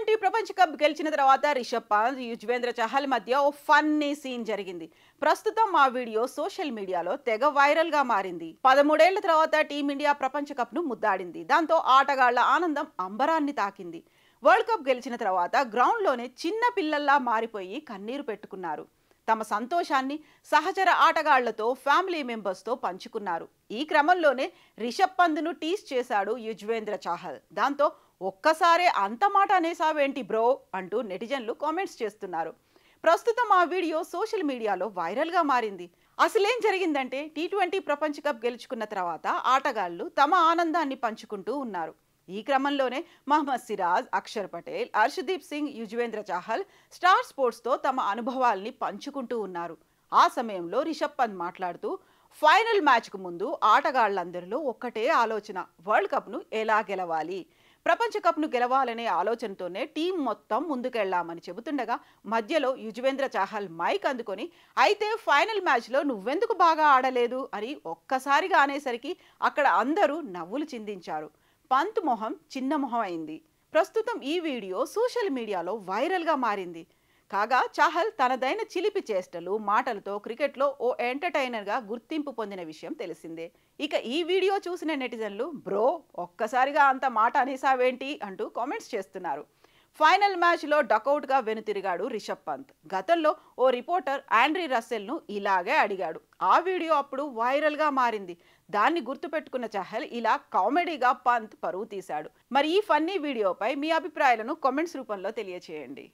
T20 ప్రపంచ cup గెలిచిన తర్వాత రిషబ్ పంత్, యుజ్వేంద్ర చహల్ మధ్య ఓ ఫన్నీ సీన్ జరిగింది. ప్రస్తుతం ఆ వీడియో సోషల్ మీడియాలో తెగ వైరల్ గా మారింది. 13 ఏళ్ల తర్వాత టీమిండియా ప్రపంచ కప్ ను ముద్దాడింది. దాంతో ఆటగాళ్ల ఆనందం అంబరాన్ని తాకింది. వరల్డ్ కప్ గెలిచిన తర్వాత గ్రౌండ్ లోనే చిన్న పిల్లల్లా మారిపోయి కన్నీరు పెట్టుకున్నారు. తమ సంతోషాన్ని సహచర ఆటగాళ్లతో, ఫ్యామిలీ మెంబర్స్ తో పంచుకున్నారు. ఈ క్రమంలోనే రిషబ్ పంత్ ను టీస్ చేశాడు యుజ్వేంద్ర చాహల్. దాంతో ఒక్కసారే అంత మాట అనేసావేంటి బ్రో అంటూ నెటిజన్లు కామెంట్స్ చేస్తున్నారు. ప్రస్తుతం ఆ వీడియో సోషల్ మీడియాలో వైరల్ గా మారింది. అసలేం జరిగిందంటే టీ20 ప్రపంచ కప్ గెలుచుకున్న తర్వాత ఆటగాళ్లు తమ ఆనందాన్ని పంచుకుంటూ ఉన్నారు. ఈ క్రమంలోనే మహమ్మద్ సిరాజ్, అక్షర్ పటేల్, హర్షదీప్ సింగ్, యుజ్వేంద్ర చాహల్ స్టార్ స్పోర్ట్స్ తో తమ అనుభవాల్ని పంచుకుంటూ ఉన్నారు. ఆ సమయంలో రిషబ్ పంత్ మాట్లాడుతూ, ఫైనల్ మ్యాచ్ కు ముందు ఆటగాళ్లందరిలో ఒక్కటే ఆలోచన, వరల్డ్ కప్ ను ఎలా గెలవాలి, ప్రపంచ కప్ ను గెలవాలనే ఆలోచనతోనే టీం మొత్తం ముందుకెళ్లామని చెబుతుండగా మధ్యలో యుజ్వేంద్ర చాహల్ మైక్ అందుకొని, అయితే ఫైనల్ మ్యాచ్ లో నువ్వెందుకు బాగా ఆడలేదు అని ఒక్కసారిగా అనేసరికి అక్కడ అందరూ నవ్వులు చిందించారు. పంత్ మొహం చిన్న మొహం అయింది. ప్రస్తుతం ఈ వీడియో సోషల్ మీడియాలో వైరల్ గా మారింది. కాగా చాహల్ తనదైన చిలిపి చేష్టలు, మాటలతో క్రికెట్లో ఓ ఎంటర్టైనర్ గా గుర్తింపు పొందిన విషయం తెలిసిందే. ఇక ఈ వీడియో చూసిన నెటిజన్లు బ్రో ఒక్కసారిగా అంత మాట అనేసావేంటి అంటూ కామెంట్స్ చేస్తున్నారు. ఫైనల్ మ్యాచ్ లో డకౌట్ గా వెనుతిరిగాడు రిషబ్ పంత్. గతంలో ఓ రిపోర్టర్ ఆండ్రీ రస్సెల్ ను ఇలాగే అడిగాడు. ఆ వీడియో అప్పుడు వైరల్ గా మారింది. దాన్ని గుర్తుపెట్టుకున్న చహల్ ఇలా కామెడీగా పంత్ పరువు తీశాడు. మరి ఈ ఫన్నీ వీడియోపై మీ అభిప్రాయాలను కామెంట్స్ రూపంలో తెలియచేయండి.